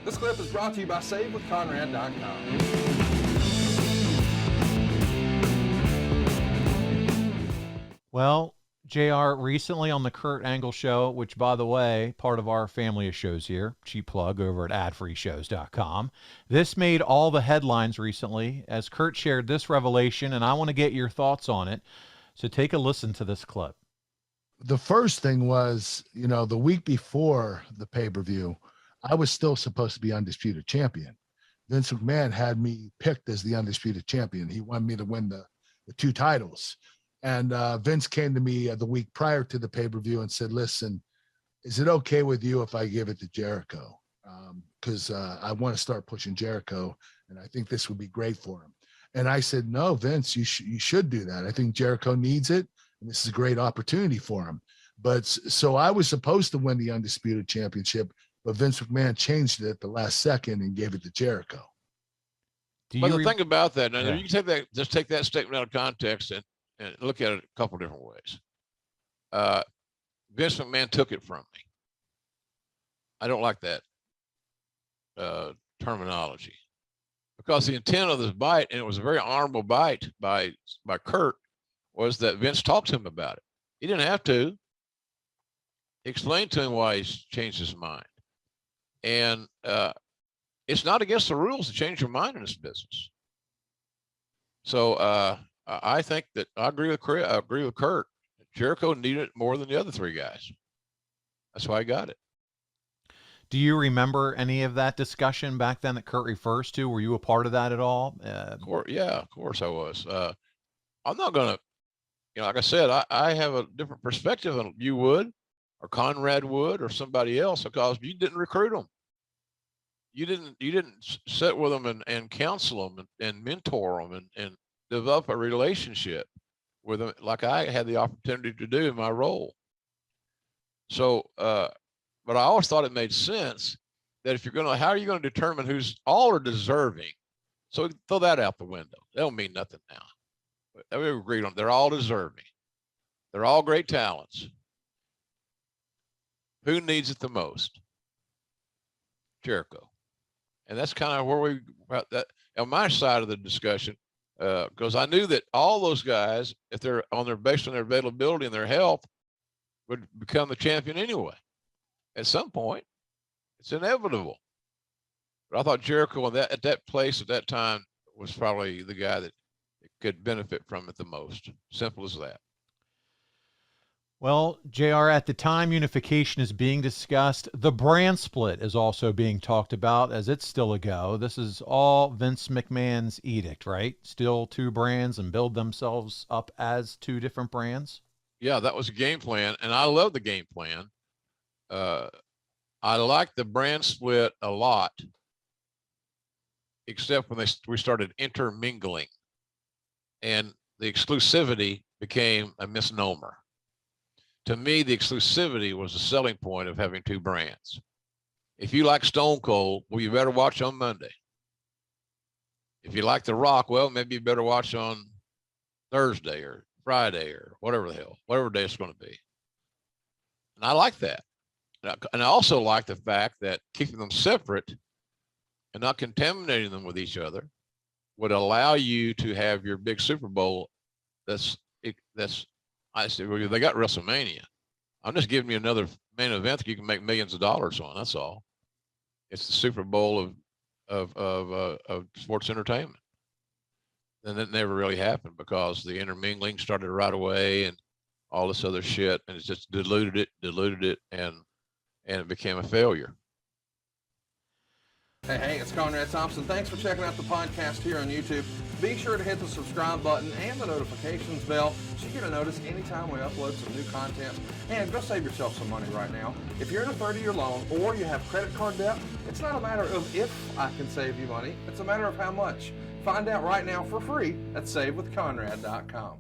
This clip is brought to you by SaveWithConrad.com. Well, JR, recently on the Kurt Angle Show, which, by the way, part of our family of shows here, cheap plug over at adfreeshows.com, this made all the headlines recently as Kurt shared this revelation, and I want to get your thoughts on it. So take a listen to this clip. The first thing was, the week before the pay-per-view, I was still supposed to be undisputed champion. Vince McMahon had me picked as the undisputed champion. He wanted me to win the two titles. And Vince came to me the week prior to the pay-per-view and said, listen, is it okay with you if I give it to Jericho? Because I want to start pushing Jericho, and I think this would be great for him. And I said, no, Vince, you should do that. I think Jericho needs it, and this is a great opportunity for him. But so I was supposed to win the undisputed championship, but Vince McMahon changed it at the last second and gave it to Jericho. But the thing about that, now you can take that statement out of context and look at it a couple different ways. Vince McMahon took it from me. I don't like that terminology, because the intent of this bite, and it was a very honorable bite by Kurt, was that Vince talked to him about it. He didn't have to. He explained to him why he's changed his mind. And it's not against the rules to change your mind in this business. So I think that I agree with Kurt. Jericho needed it more than the other three guys. That's why I got it. Do you remember any of that discussion back then that Kurt refers to? Were you a part of that at all? Of course I was. I'm not going to, like I said, I have a different perspective than you would, or Conrad would, or somebody else, because you didn't recruit them. You didn't sit with them and counsel them and mentor them and develop a relationship with them like I had the opportunity to do in my role. So, but I always thought it made sense that if how are you going to determine who's all are deserving? So throw that out the window. That don't mean nothing now. But we agreed on they're all deserving. They're all great talents. Who needs it the most? Jericho. And that's kind of where that on my side of the discussion, because I knew that all those guys, if they're based on their availability and their health, would become the champion anyway. At some point, it's inevitable. But I thought Jericho at that place at that time was probably the guy that could benefit from it the most. Simple as that. Well, JR, at the time unification is being discussed, the brand split is also being talked about as it's still a go. This is all Vince McMahon's edict, right? Still two brands and build themselves up as two different brands? Yeah, that was a game plan, and I love the game plan. I like the brand split a lot, except when we started intermingling, and the exclusivity became a misnomer. To me, the exclusivity was the selling point of having two brands. If you like Stone Cold, well, you better watch on Monday. If you like The Rock, well, maybe you better watch on Thursday or Friday or whatever day it's going to be. And I like that. And I also like the fact that keeping them separate and not contaminating them with each other would allow you to have your big Super Bowl. I said, well, they got WrestleMania. I'm just giving you another main event that you can make millions of dollars on. That's all. It's the Super Bowl of sports entertainment. And that never really happened because the intermingling started right away and all this other shit, and it just diluted it, and it became a failure. Hey, it's Conrad Thompson. Thanks for checking out the podcast here on YouTube. Be sure to hit the subscribe button and the notifications bell so you get a notice anytime we upload some new content. And go save yourself some money right now. If you're in a 30-year loan or you have credit card debt, it's not a matter of if I can save you money. It's a matter of how much. Find out right now for free at SaveWithConrad.com.